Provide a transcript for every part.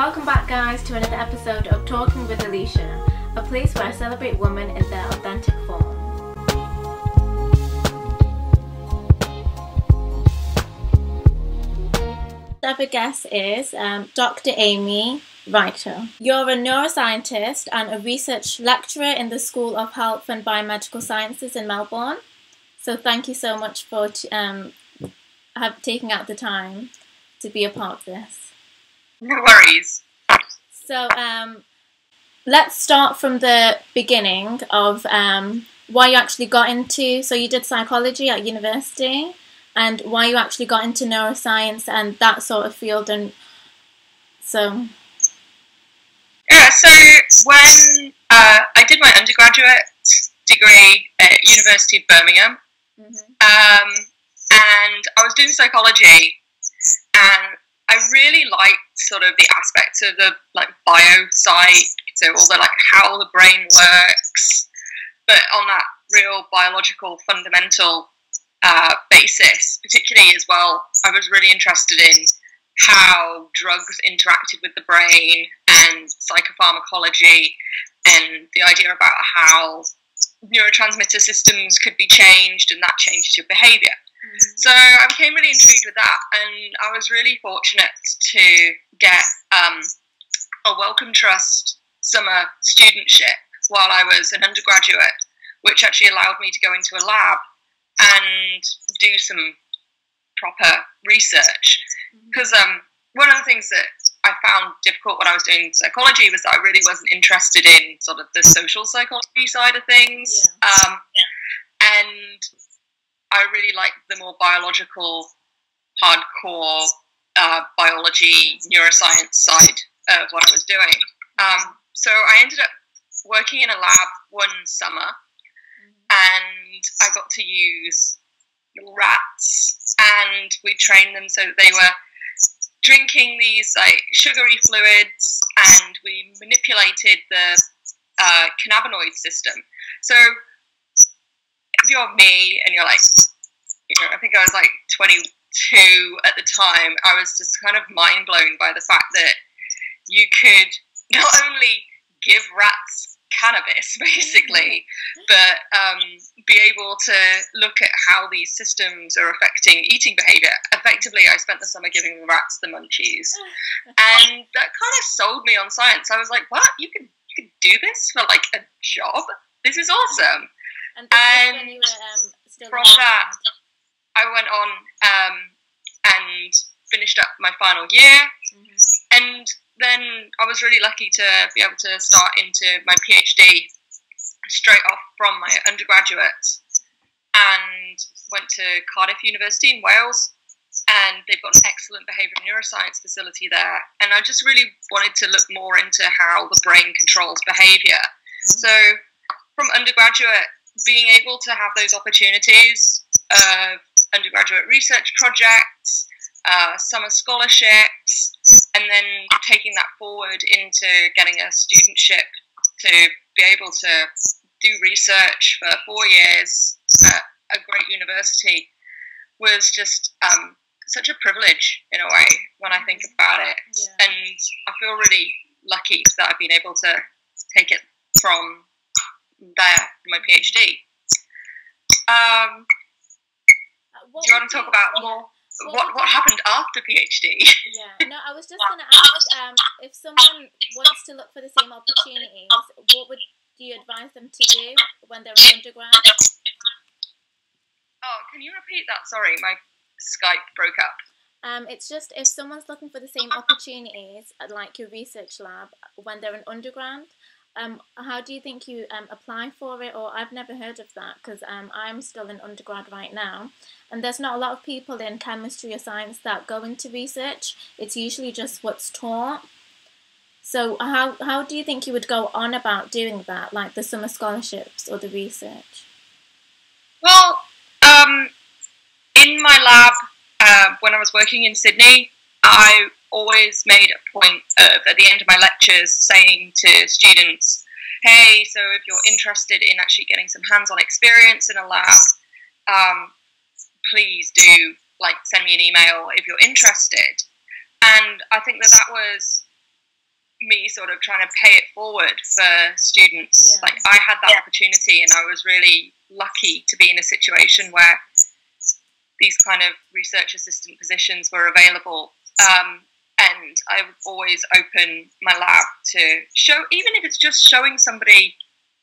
Welcome back, guys, to another episode of Talking with Aleesha, a place where I celebrate women in their authentic form. The other guest is Dr. Amy Reichelt. You're a neuroscientist and a research lecturer in the School of Health and Biomedical Sciences in Melbourne. So thank you so much for taking out the time to be a part of this. No worries. So let's start from the beginning of why you actually got into, so you did psychology at university, and why you actually got into neuroscience and that sort of field. And so when I did my undergraduate degree at University of Birmingham, and I was doing psychology, and I really liked sort of the aspects of the bio side, so all the how the brain works, but on that real biological fundamental basis, particularly as well. I was really interested in how drugs interacted with the brain and psychopharmacology, and the idea about how neurotransmitter systems could be changed and that changes your behaviour. So I became really intrigued with that, and I was really fortunate to get a Wellcome Trust summer studentship while I was an undergraduate, which actually allowed me to go into a lab and do some proper research. Because one of the things that I found difficult when I was doing psychology was that I really wasn't interested in sort of the social psychology side of things. And I really liked the more biological, hardcore biology, neuroscience side of what I was doing. So I ended up working in a lab one summer, and I got to use rats, and we trained them so that they were drinking these sugary fluids, and we manipulated the cannabinoid system. So if you're me and you're I think I was 22 at the time, I was just kind of mind blown by the fact that you could not only give rats cannabis, basically, but be able to look at how these systems are affecting eating behaviour. Effectively, I spent the summer giving the rats the munchies, and that kind of sold me on science. I was like, what? You could do this for a job? This is awesome. And when you were still from that, I went on and finished up my final year, and then I was really lucky to be able to start into my PhD straight off from my undergraduate, and went to Cardiff University in Wales, and they've got an excellent behavioural neuroscience facility there, and I just really wanted to look more into how the brain controls behaviour. So from undergraduate, being able to have those opportunities of undergraduate research projects, summer scholarships, and then taking that forward into getting a studentship to be able to do research for 4 years at a great university was just such a privilege in a way when I think about it. And I feel really lucky that I've been able to take it from there for my PhD. Do you want to talk about more what happened after PhD? No, I was just going to ask, if someone wants to look for the same opportunities, what would you advise them to do when they're in undergrad? Oh, can you repeat that? Sorry, my Skype broke up. It's just if someone's looking for the same opportunities like your research lab when they're in undergrad, how do you think you apply for it? Or I've never heard of that, because I'm still in undergrad right now, and there's not a lot of people in chemistry or science that go into research. It's usually just what's taught. So how do you think you would go on about doing that, like the summer scholarships or the research? Well, in my lab, when I was working in Sydney, I always made a point of, at the end of my lectures, saying to students, hey, so if you're interested in actually getting some hands-on experience in a lab, please do send me an email if you're interested. And I think that was me sort of trying to pay it forward for students. Like, I had that opportunity, and I was really lucky to be in a situation where these kind of research assistant positions were available. And I would always open my lab to show, even if it's just showing somebody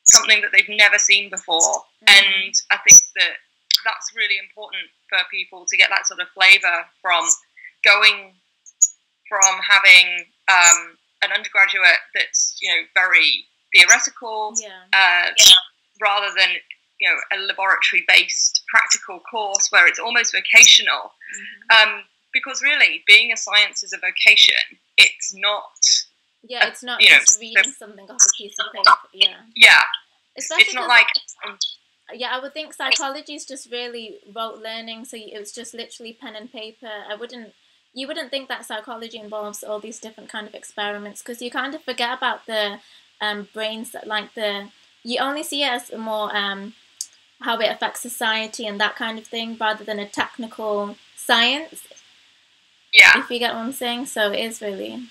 something that they've never seen before. And I think that that's really important for people to get that sort of flavour from going from having an undergraduate that's, you know, very theoretical, rather than, you know, a laboratory-based practical course where it's almost vocational. Because really, being a science is a vocation. It's not. Yeah, it's not just reading something off a piece of paper. Yeah. Especially it's not like. Yeah, I would think psychology is just really rote learning. So it was just literally pen and paper. You wouldn't think that psychology involves all these different kind of experiments, because you kind of forget about the brains that you only see it as more how it affects society and that kind of thing, rather than a technical science. Yeah. If you get what I'm saying. So it is really.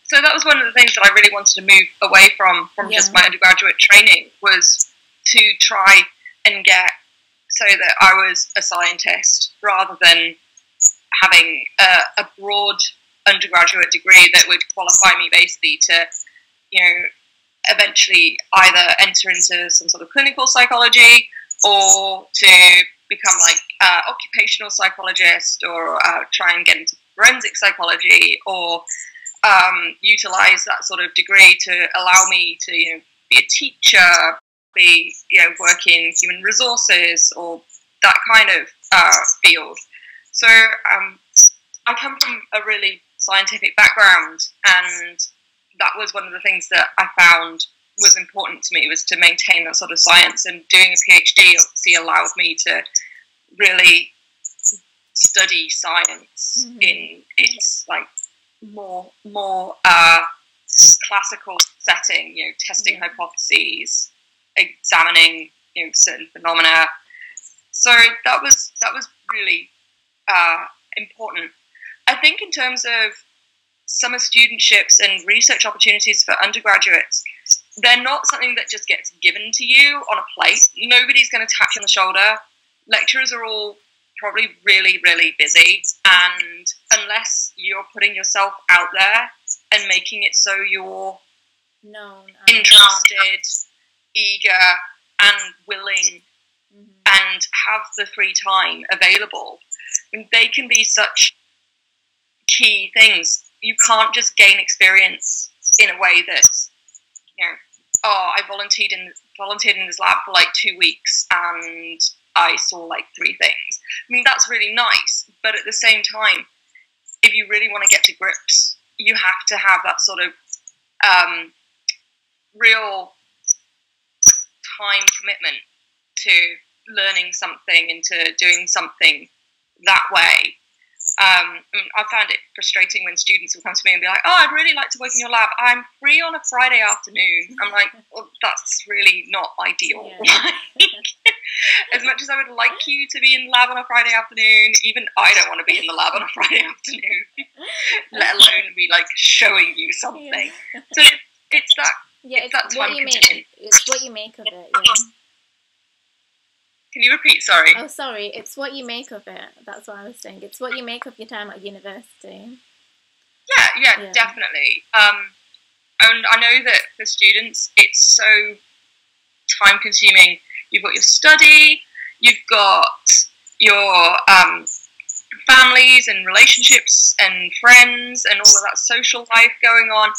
So that was one of the things that I really wanted to move away from just my undergraduate training, was to try and get so that I was a scientist rather than having a broad undergraduate degree that would qualify me basically to, you know, eventually either enter into some sort of clinical psychology or to become like occupational psychologist, or try and get into forensic psychology, or utilize that sort of degree to allow me to, you know, be a teacher, be, you know, work in human resources or that kind of field. So I come from a really scientific background, and that was one of the things that I found was important to me, was to maintain that sort of science. And doing a PhD obviously allowed me to really study science in its like more classical setting, you know, testing hypotheses, examining, you know, certain phenomena. So that was really important. I think in terms of summer studentships and research opportunities for undergraduates, they're not something that just gets given to you on a plate. Nobody's going to tap you on the shoulder. Lecturers are all probably really, really busy, and unless you're putting yourself out there and making it so you're interested, eager, and willing, and have the free time available, and they can be such key things. You can't just gain experience in a way that's, you know, oh, I volunteered in this lab for like 2 weeks and I saw like 3 things. I mean, that's really nice, but at the same time, if you really want to get to grips, you have to have that sort of real time commitment to learning something and to doing something that way. I found it frustrating when students would come to me and be like, oh, I'd really like to work in your lab. I'm free on a Friday afternoon. I'm like, well, that's really not ideal. Yeah. As much as I would like you to be in the lab on a Friday afternoon, even I don't want to be in the lab on a Friday afternoon, let alone be like showing you something. Yeah. So it's that. Yeah, it's that time commitment. It's what you make of it. Yeah. Can you repeat? Sorry. Oh, sorry. It's what you make of it. That's what I was saying. It's what you make of your time at university. Yeah, definitely. And I know that for students, it's so time-consuming. You've got your study, you've got your families and relationships and friends and all of that social life going on.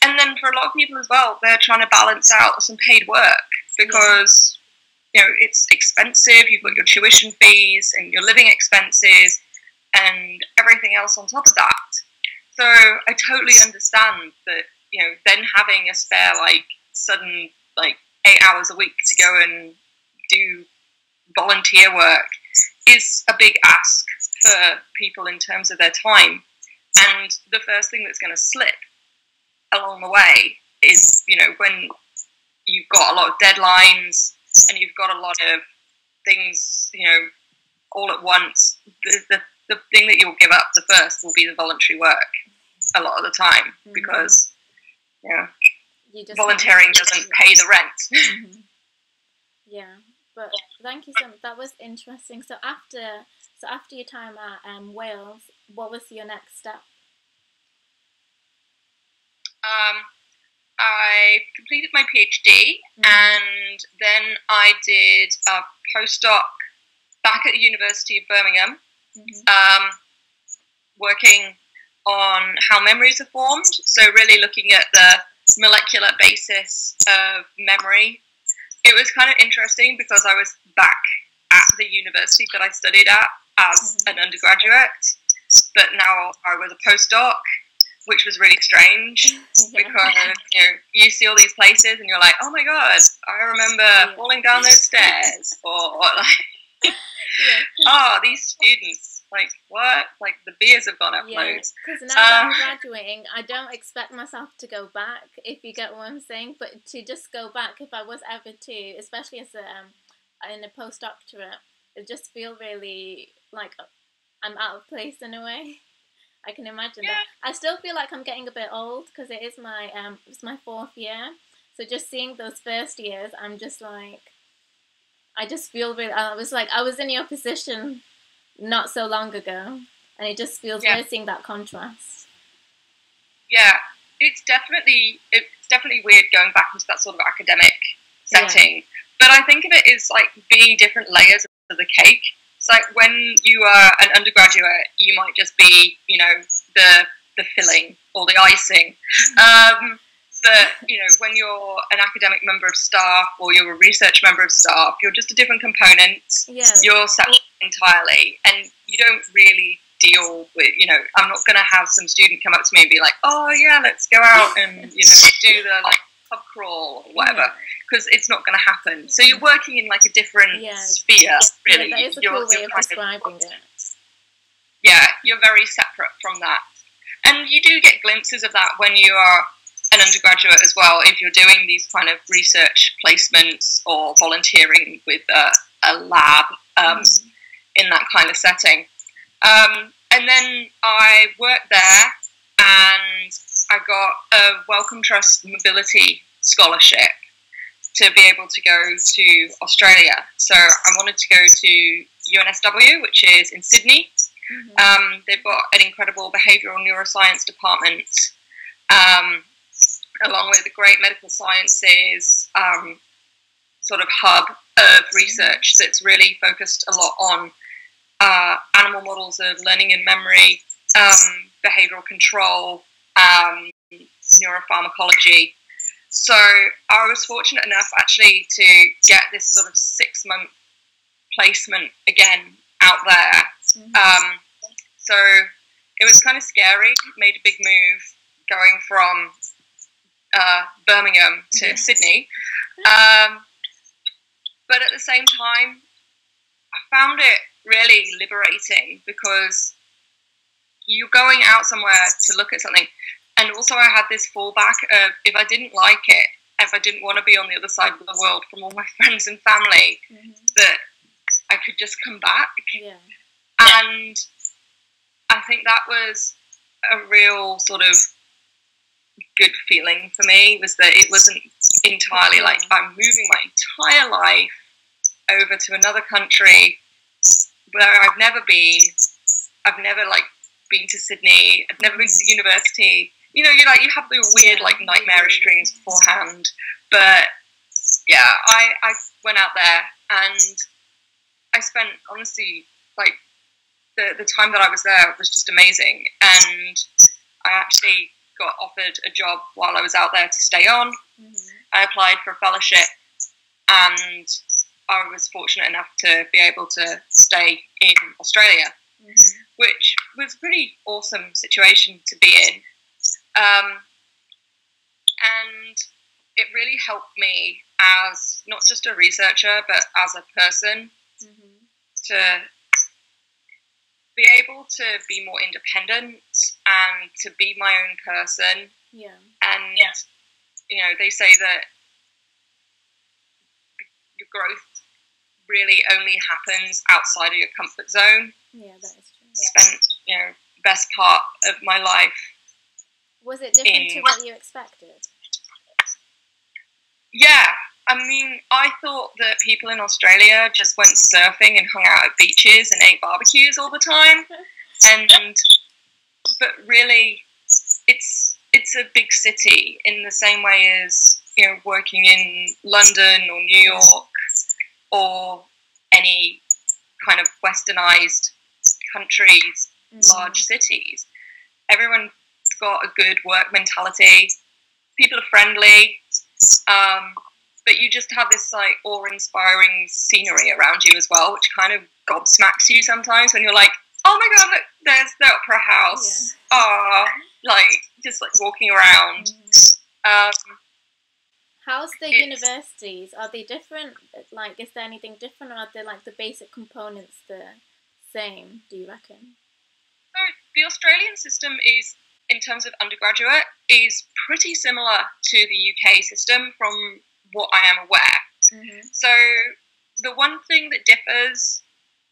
And then for a lot of people as well, they're trying to balance out some paid work because... you know, it's expensive, you've got your tuition fees and your living expenses and everything else on top of that. So I totally understand that, you know, then having a spare, like, sudden, like, 8 hours a week to go and do volunteer work is a big ask for people in terms of their time. And the first thing that's going to slip along the way is, you know, when you've got a lot of deadlines and you've got a lot of things, you know, all at once, the thing that you'll give up the first will be the voluntary work a lot of the time, because Yeah. You just volunteering doesn't pay the rent. Mm-hmm. Yeah, but thank you so much. That was interesting. So after your time at Wales, what was your next step? I completed my PhD, and then I did a postdoc back at the University of Birmingham, working on how memories are formed. So really looking at the molecular basis of memory. It was kind of interesting because I was back at the university that I studied at as an undergraduate, but now I was a postdoc, which was really strange because you see all these places and you're like, oh my god, I remember falling down those stairs, or like, oh, these students, like what? Like the beers have gone up loads. Because now that I'm graduating, I don't expect myself to go back, if you get what I'm saying, but to just go back if I was ever to, especially as in a postdoctorate, it just feel really like I'm out of place in a way. I can imagine that. I still feel like I'm getting a bit old because it is it's my 4th year. So just seeing those first years, I'm just like, I just feel really. I was in your position not so long ago, and it just feels weird seeing that contrast. Yeah, it's definitely weird going back into that sort of academic setting. But I think of it as like being different layers of the cake. It's like when you are an undergraduate, you might just be, you know, the filling or the icing. But, you know, when you're an academic member of staff or you're a research member of staff, you're just a different component. Yeah. You're separate entirely, and you don't really deal with, you know, I'm not going to have some student come up to me and be like, oh, yeah, let's go out and, you know, do the, like, pub crawl or whatever. Because it's not going to happen. So you're working in like a different sphere, really. Yeah, that is a cool way of describing it. Yeah, you're very separate from that. And you do get glimpses of that when you are an undergraduate as well, if you're doing these kind of research placements or volunteering with a lab in that kind of setting. And then I worked there and I got a Wellcome Trust Mobility Scholarship to be able to go to Australia. So I wanted to go to UNSW, which is in Sydney. They've got an incredible behavioural neuroscience department, along with a great medical sciences sort of hub of research that's really focused a lot on animal models of learning and memory, behavioural control, neuropharmacology. So I was fortunate enough actually to get this sort of 6-month placement again out there. So it was kind of scary, made a big move going from Birmingham to Sydney. But at the same time, I found it really liberating because you're going out somewhere to look at something. And also I had this fallback of if I didn't like it, if I didn't want to be on the other side of the world from all my friends and family, that I could just come back. Yeah. And I think that was a real sort of good feeling for me, was that it wasn't entirely like I'm moving my entire life over to another country where I've never been. I've never like been to Sydney. I've never been to university. You know, you have the weird like nightmarish dreams beforehand. But yeah, I went out there and I spent honestly like the time that I was there was just amazing. And I actually got offered a job while I was out there to stay on. I applied for a fellowship and I was fortunate enough to be able to stay in Australia, which was a pretty awesome situation to be in. And it really helped me as not just a researcher, but as a person to be able to be more independent and to be my own person. Yeah. And, you know, they say that your growth really only happens outside of your comfort zone. Yeah, that is true. Spent, you know, the best part of my life Was it different to what you expected? Yeah, I mean, I thought that people in Australia just went surfing and hung out at beaches and ate barbecues all the time, but really, it's a big city in the same way as, you know, working in London or New York or any kind of westernized countries, large cities. Everyone's got a good work mentality. People are friendly. But you just have this like awe-inspiring scenery around you as well, which kind of gobsmacks you sometimes when you're like, oh my god, look, there's the opera house. Like just like walking around. How's the universities? Are they different? Like, is there anything different, or are they like the basic components the same, do you reckon? So the Australian system is, in terms of undergraduate, is pretty similar to the UK system from what I am aware. So the one thing that differs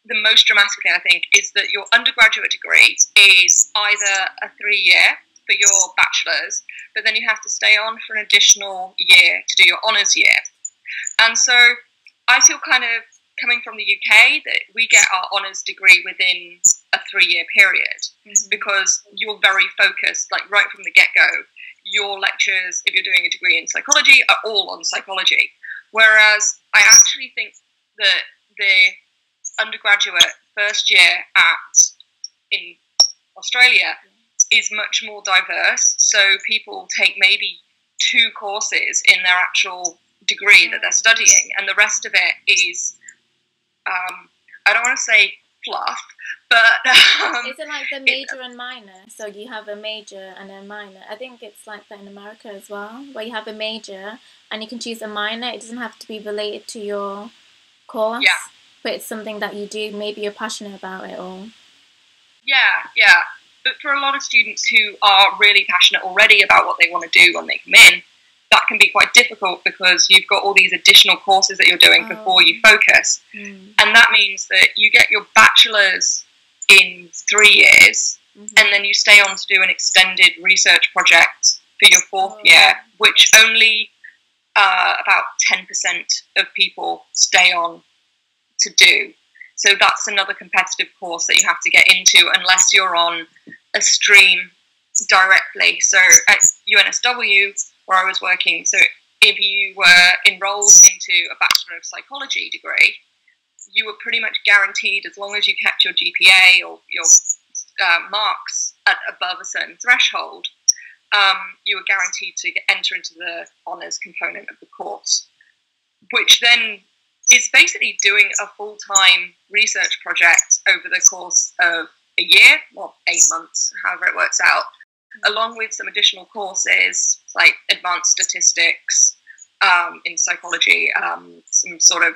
the most dramatically, I think, is that your undergraduate degree is either a 3-year for your bachelor's, but then you have to stay on for an additional year to do your honours year. And so I feel kind of, coming from the UK, that we get our honours degree within a 3-year period because you're very focused, like right from the get-go. Your lectures, if you're doing a degree in psychology, are all on psychology. Whereas I actually think that the undergraduate first year in Australia is much more diverse. So people take maybe 2 courses in their actual degree that they're studying, and the rest of it is, I don't want to say fluff, but is it like the major and minor? So you have a major and a minor. I think it's like that in America as well, where you have a major and you can choose a minor. It doesn't have to be related to your course, but it's something that you do. Maybe you're passionate about it, or But for a lot of students who are really passionate already about what they want to do when they come in, that can be quite difficult because you've got all these additional courses that you're doing before you focus. And that means that you get your bachelor's in 3 years, and then you stay on to do an extended research project for your 4th year, which only about 10% of people stay on to do. So that's another competitive course that you have to get into unless you're on a stream directly. So at UNSW, where I was working, so if you were enrolled into a Bachelor of Psychology degree, you were pretty much guaranteed, as long as you kept your GPA or your marks at above a certain threshold, you were guaranteed to enter into the honours component of the course, which then is basically doing a full-time research project over the course of a year, or 8 months, however it works out, along with some additional courses like advanced statistics in psychology, some sort of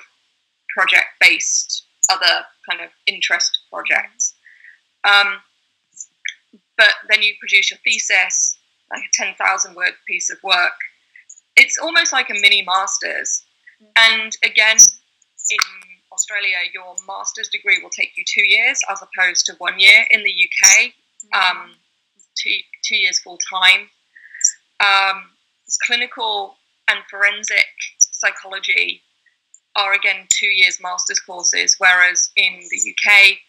project-based other kind of interest projects. But then you produce your thesis, like a 10,000-word piece of work. It's almost like a mini master's. And again, in Australia, your master's degree will take you 2 years as opposed to 1 year in the UK. 2 years full time. Clinical and forensic psychology are again 2 years master's courses, whereas in the UK,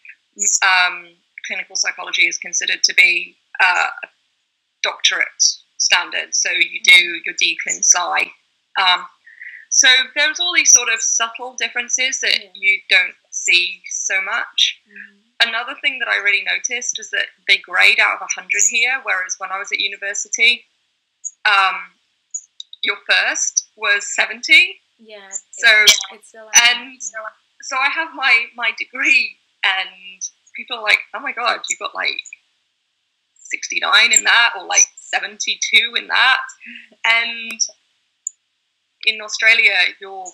clinical psychology is considered to be a doctorate standard. So you do your DClin Sci. So there's all these sort of subtle differences that you don't see so much. Another thing that I really noticed is that they grade out of 100 here, whereas when I was at university, your first was 70. Yeah. So it's still like so I have my degree, and people are like, "Oh my god, you got like 69 in that, or like 72 in that," and in Australia, your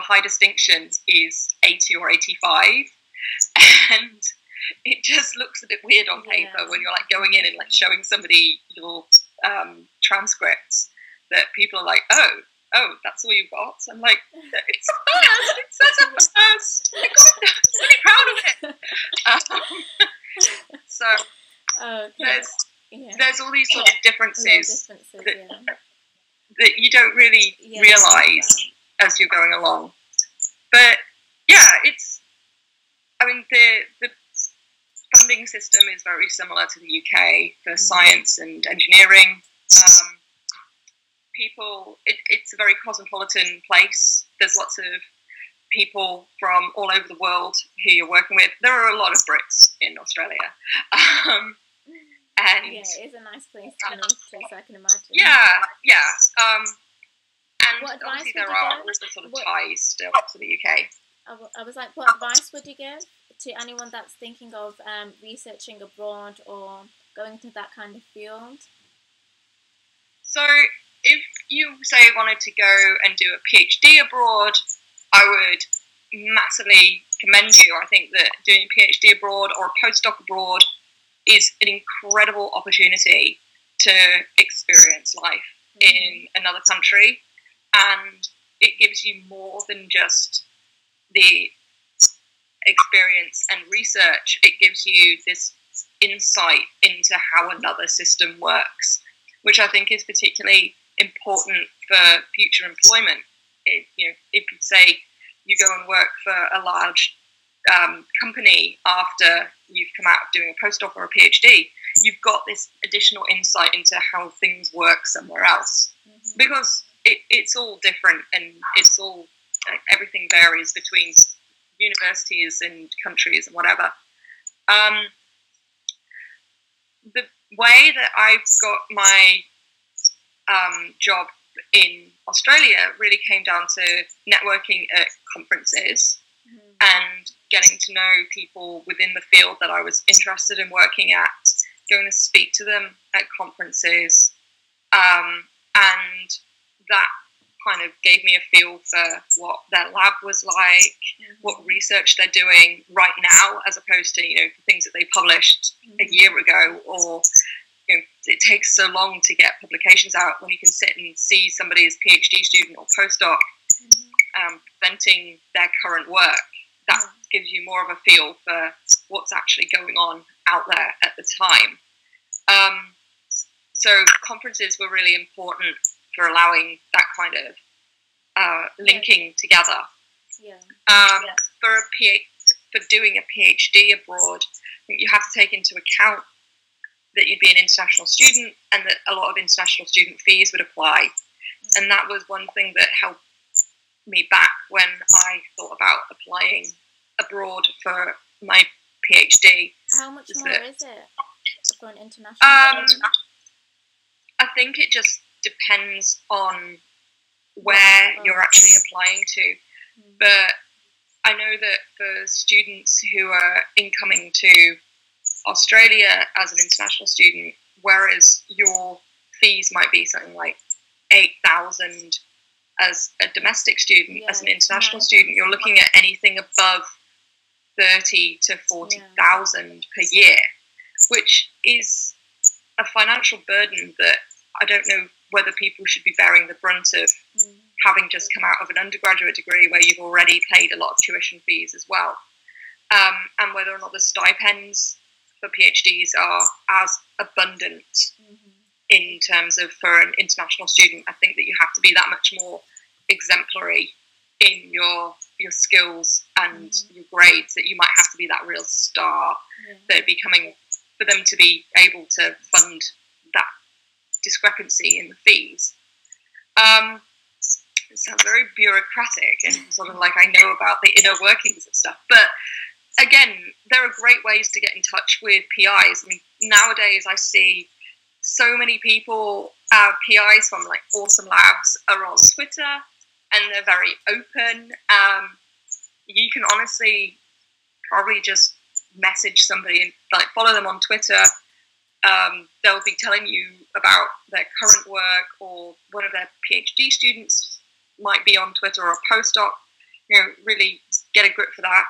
high distinction is 80 or 85, and it just looks a bit weird on paper when you're like going in and like showing somebody your transcripts, that people are like, oh, that's all you got. So I'm like, it's a first. It says a first. Oh my god, I'm really proud of it. So there's all these sort of differences, yeah. that you don't really realise as you're going along. But yeah, I mean, the funding system is very similar to the UK for science and engineering. It's a very cosmopolitan place. There's lots of people from all over the world who you're working with. There are a lot of Brits in Australia. And yeah, it is a nice place to move to, so I can imagine. Yeah. And what obviously there are also sort of ties still to the UK. I was like, what advice would you give to anyone that's thinking of researching abroad or going to that kind of field? So if you, say, wanted to go and do a PhD abroad, I would massively commend you. I think that doing a PhD abroad or a postdoc abroad is an incredible opportunity to experience life in another country, and it gives you more than just the experience and research. It gives you this insight into how another system works, which I think is particularly important for future employment. If you say you go and work for a large company after you've come out of doing a postdoc or a PhD, you've got this additional insight into how things work somewhere else, because it's all different, and it's all everything varies between universities and countries and whatever. The way that I've got my job in Australia really came down to networking at conferences and getting to know people within the field that I was interested in working at, going to speak to them at conferences, and that kind of gave me a feel for what their lab was like, what research they're doing right now, as opposed to the things that they published a year ago, or it takes so long to get publications out. When you can sit and see somebody's PhD student or postdoc presenting their current work, that gives you more of a feel for what's actually going on out there at the time. So conferences were really important for allowing that kind of linking together. For doing a PhD abroad, you have to take into account that you'd be an international student and that a lot of international student fees would apply. And that was one thing that held me back when I thought about applying abroad for my PhD. How much more is it for an international student? I think it just depends on where you're actually applying to. But I know that for students who are incoming to Australia as an international student, whereas your fees might be something like 8,000 as a domestic student, as an international student, you're looking at anything above 30 to 40,000 per year, which is a financial burden that I don't know whether people should be bearing the brunt of, having just come out of an undergraduate degree where you've already paid a lot of tuition fees as well, and whether or not the stipends for PhDs are as abundant in terms of for an international student. I think that you have to be that much more exemplary in your skills and your grades, that you might have to be that real star that'd be coming for them to be able to fund that discrepancy in the fees. It sounds very bureaucratic and sort of like I know about the inner workings and stuff, but again, there are great ways to get in touch with PIs. I mean, nowadays I see so many people, PIs from like awesome labs, are on Twitter, and they're very open. You can honestly probably just message somebody and like follow them on Twitter. They'll be telling you about their current work, or one of their PhD students might be on Twitter, or a postdoc. Really get a grip for that,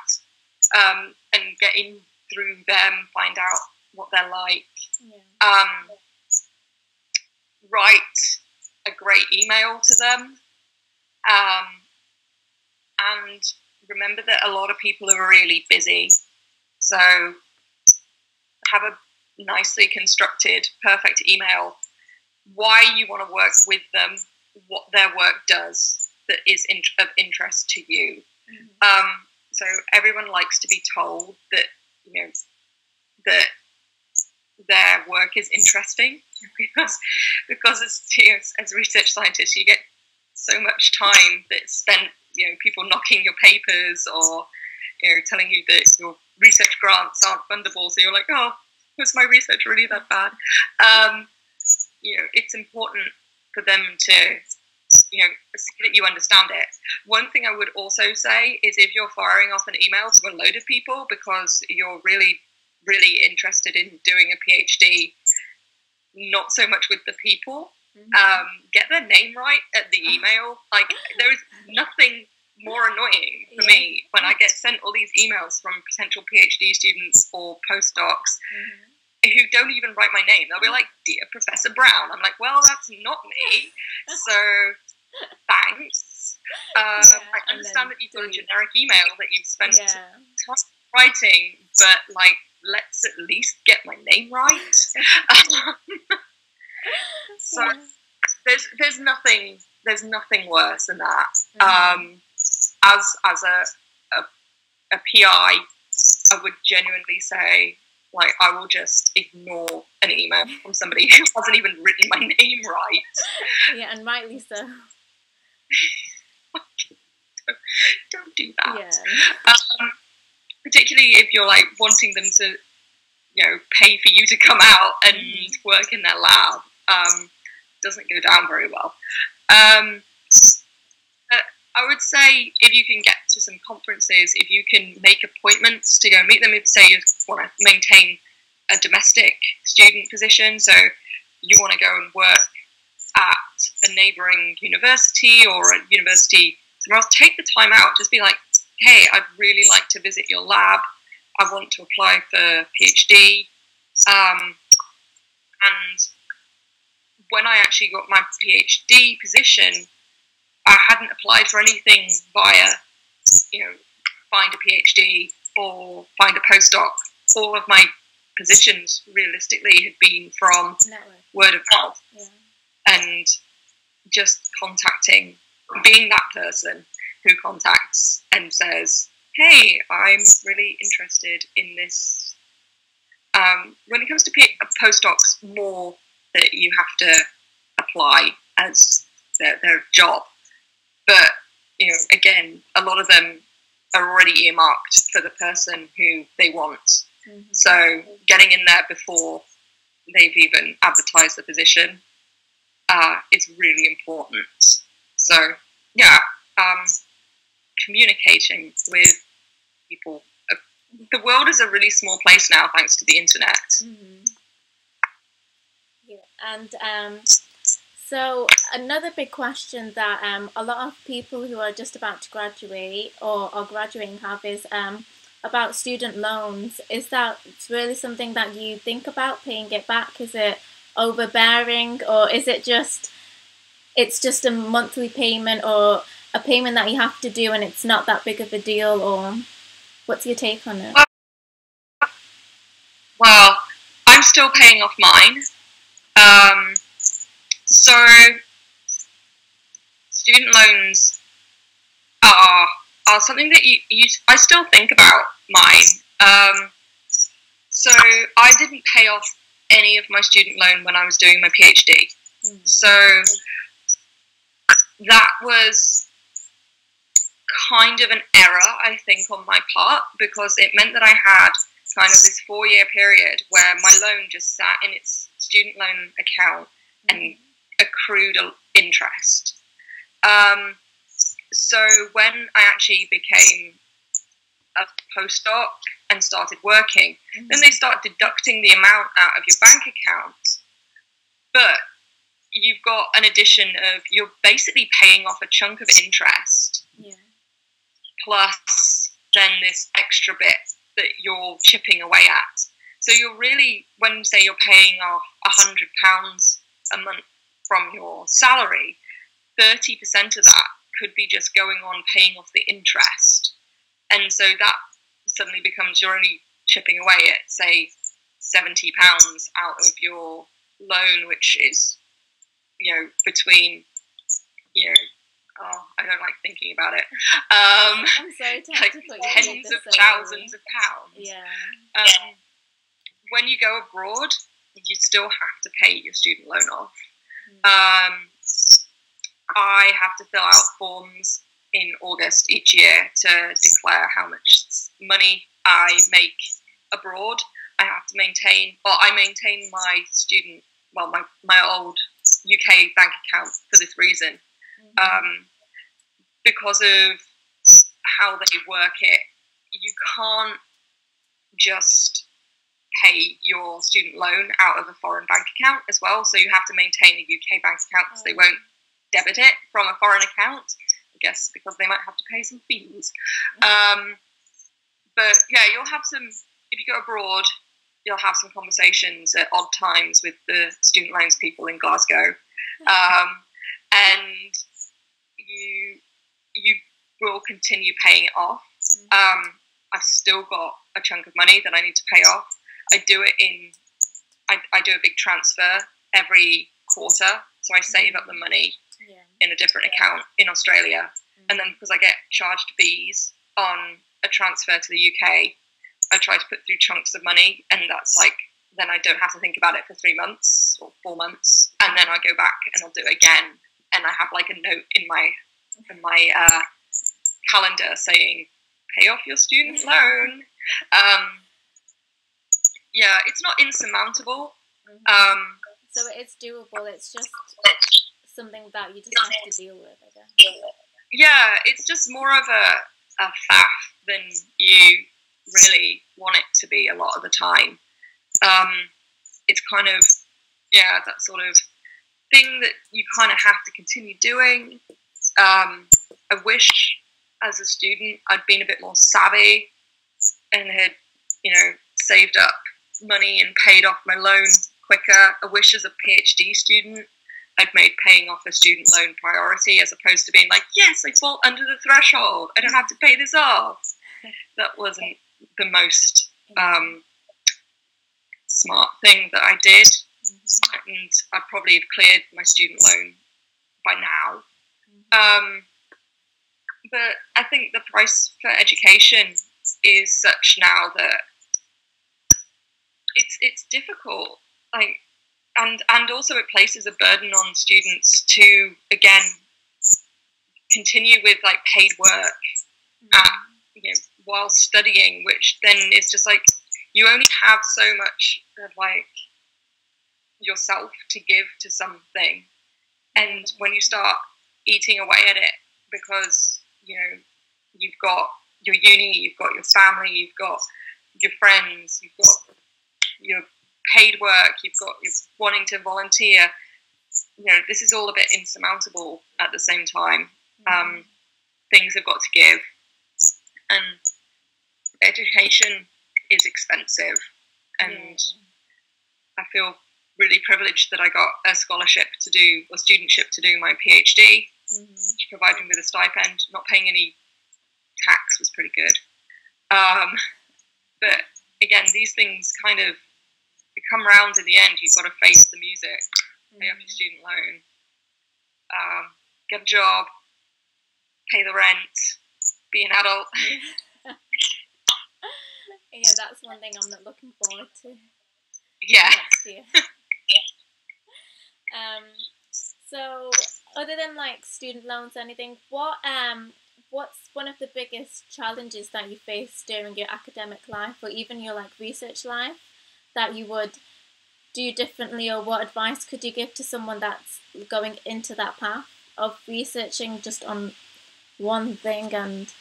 and get in through them, find out what they're like. Write a great email to them, and remember that a lot of people are really busy, so have a nicely constructed, perfect email, why you want to work with them, what their work does that is of interest to you. So everyone likes to be told that, you know, that their work is interesting, because as, you know, as research scientists, you get so much time that's spent, you know, people knocking your papers, or, you know, telling you that your research grants aren't fundable. So you're like, oh, was my research really that bad? You know, it's important for them to, you know, see that you understand it. One thing I would also say is, if you're firing off an email to a load of people because you're really, really interested in doing a PhD, not so much with the people, get their name right at the email. Like, there is nothing more annoying for me when I get sent all these emails from potential PhD students or postdocs who don't even write my name. They'll be like, "Dear Professor Brown." I'm like, well, that's not me. So thanks. I understand that you've got a generic email that you've spent time writing, but like, let's at least get my name right. So there's nothing worse than that. As a PI, I would genuinely say, like, I will just ignore an email from somebody who hasn't even written my name right. Yeah, and rightly so. Don't do that. Particularly if you're like wanting them to, you know, pay for you to come out and work in their lab. Doesn't go down very well. I would say, if you can get to some conferences, if you can make appointments to go meet them, if, say, you want to maintain a domestic student position, so you want to go and work at a neighbouring university or a university somewhere else, take the time out. Just be like, hey, I'd really like to visit your lab. I want to apply for PhD. And when I actually got my PhD position, I hadn't applied for anything via, you know, find a PhD or find a postdoc. All of my positions realistically had been from word of mouth, and just contacting, being that person who contacts and says, hey, I'm really interested in this. When it comes to postdocs, more that you have to apply as their job. But, you know, again, a lot of them are already earmarked for the person who they want. So getting in there before they've even advertised the position is really important. So, yeah, communicating with people. The world is a really small place now, thanks to the internet. Yeah, and so another big question that a lot of people who are just about to graduate or are graduating have is about student loans. Is that really something that you think about, paying it back? Is it overbearing, or is it just a monthly payment or a payment that you have to do and it's not that big of a deal? Or what's your take on it? Well, I'm still paying off mine. So student loans are something that I still think about mine. So I didn't pay off any of my student loan when I was doing my PhD. So that was kind of an error, I think, on my part, because it meant that I had kind of this 4-year period where my loan just sat in its student loan account and accrued interest. So when I actually became a postdoc and started working, then they start deducting the amount out of your bank account. But you've got an addition of, you're basically paying off a chunk of interest, plus then this extra bit that you're chipping away at. So you're really, when say you're paying off £100 a month from your salary, 30% of that could be just going on paying off the interest. And so that suddenly becomes, you're only chipping away at, say, £70 out of your loan, which is, between, I don't like thinking about it. I'm so tempted like to put tens of thousands of pounds. Yeah. When you go abroad, you still have to pay your student loan off. I have to fill out forms in August each year to declare how much money I make abroad. I maintain my my old UK bank account for this reason. Because of how they work it, you can't just pay your student loan out of a foreign bank account as well. So you have to maintain a UK bank account because they won't debit it from a foreign account, I guess, because they might have to pay some fees. But yeah, you'll have some, if you go abroad, you'll have some conversations at odd times with the student loans people in Glasgow. And you will continue paying it off. I've still got a chunk of money that I need to pay off. I do a big transfer every quarter, so I save up the money in a different account in Australia, and then because I get charged fees on a transfer to the UK, I try to put through chunks of money, and that's like, then I don't have to think about it for 3 months or 4 months, and then I go back and I'll do it again, and I have like a note in my calendar saying, pay off your student loan. Yeah, it's not insurmountable. So it's doable. It's just something that you just have to deal with, I guess. Yeah, it's just more of a faff than you really want it to be a lot of the time. It's kind of, that sort of thing that you kind of have to continue doing. I wish as a student I'd been a bit more savvy and had, saved up money and paid off my loan quicker. I wish as a PhD student I'd made paying off a student loan priority, as opposed to being like, yes, I fall under the threshold, I don't have to pay this off. That wasn't the most smart thing that I did, and I probably have cleared my student loan by now. But I think the price for education is such now that it's difficult, like, and also it places a burden on students to, again, continue with like paid work while studying, which then is just like, you only have so much of like yourself to give to something, and when you start eating away at it, because you've got your uni, you've got your family, you've got your friends, you've got your paid work, you've got your wanting to volunteer, this is all a bit insurmountable at the same time. Things have got to give, and education is expensive, and I feel really privileged that I got a scholarship to do, or studentship to do my PhD, which provided me with a stipend. Not paying any tax was pretty good. But again, these things kind of, they come round in the end. You've got to face the music, pay off your student loan, get a job, pay the rent, be an adult. Yeah, that's one thing I'm not looking forward to. Yeah. Next year. So other than like student loans or anything, what's one of the biggest challenges that you face during your academic life, or even your like research life, that you would do differently, or what advice could you give to someone that's going into that path of researching just on one thing? And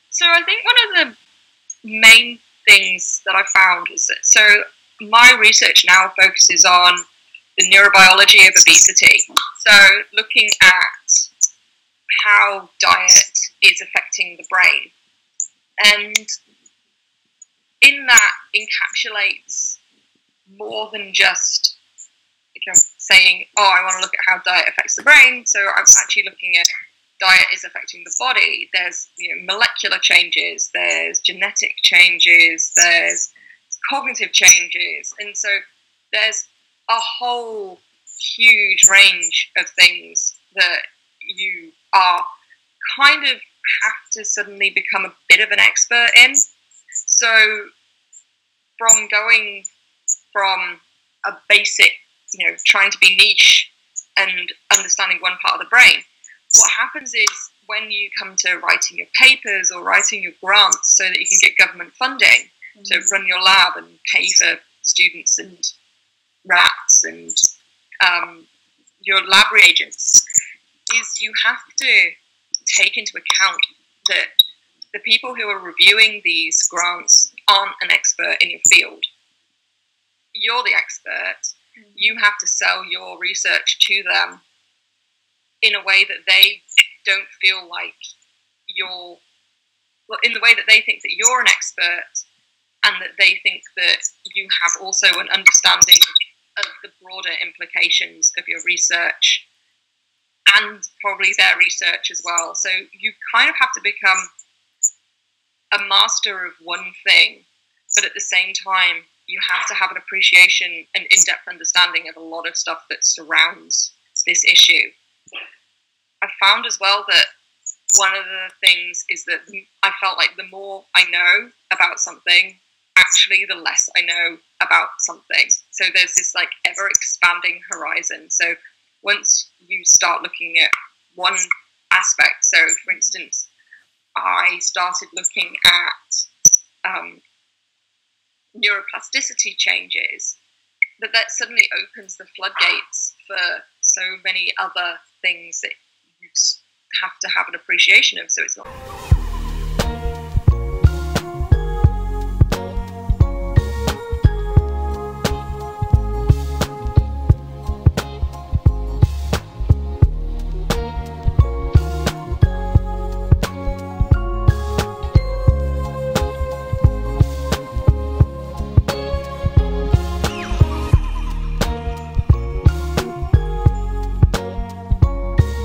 so I think one of the main things that I found was that, so my research now focuses on the neurobiology of obesity. So looking at how diet is affecting the brain. And in that encapsulates more than just saying, oh, I want to look at how diet affects the brain. So I'm actually looking at diet is affecting the body. There's molecular changes, there's genetic changes, there's cognitive changes, and so there's a whole huge range of things that you are kind of have to suddenly become a bit of an expert in. So from going from a basic, trying to be niche and understanding one part of the brain, what happens is when you come to writing your papers or writing your grants so that you can get government funding to run your lab and pay for students and rats and your lab reagents, is you have to take into account that the people who are reviewing these grants aren't an expert in your field. You're the expert. You have to sell your research to them in a way that they don't feel like in the way that they think that you're an expert, and that they think that you have also an understanding of the broader implications of your research and probably their research as well. So you kind of have to become a master of one thing, but at the same time, you have to have an appreciation and in-depth understanding of a lot of stuff that surrounds this issue. I found as well that one of the things is that I felt like the more I know about something, actually the less I know about something. So there's this like ever expanding horizon. So once you start looking at one aspect, so for instance, I started looking at neuroplasticity changes, that suddenly opens the floodgates for so many other things that you have to have an appreciation of. So it's not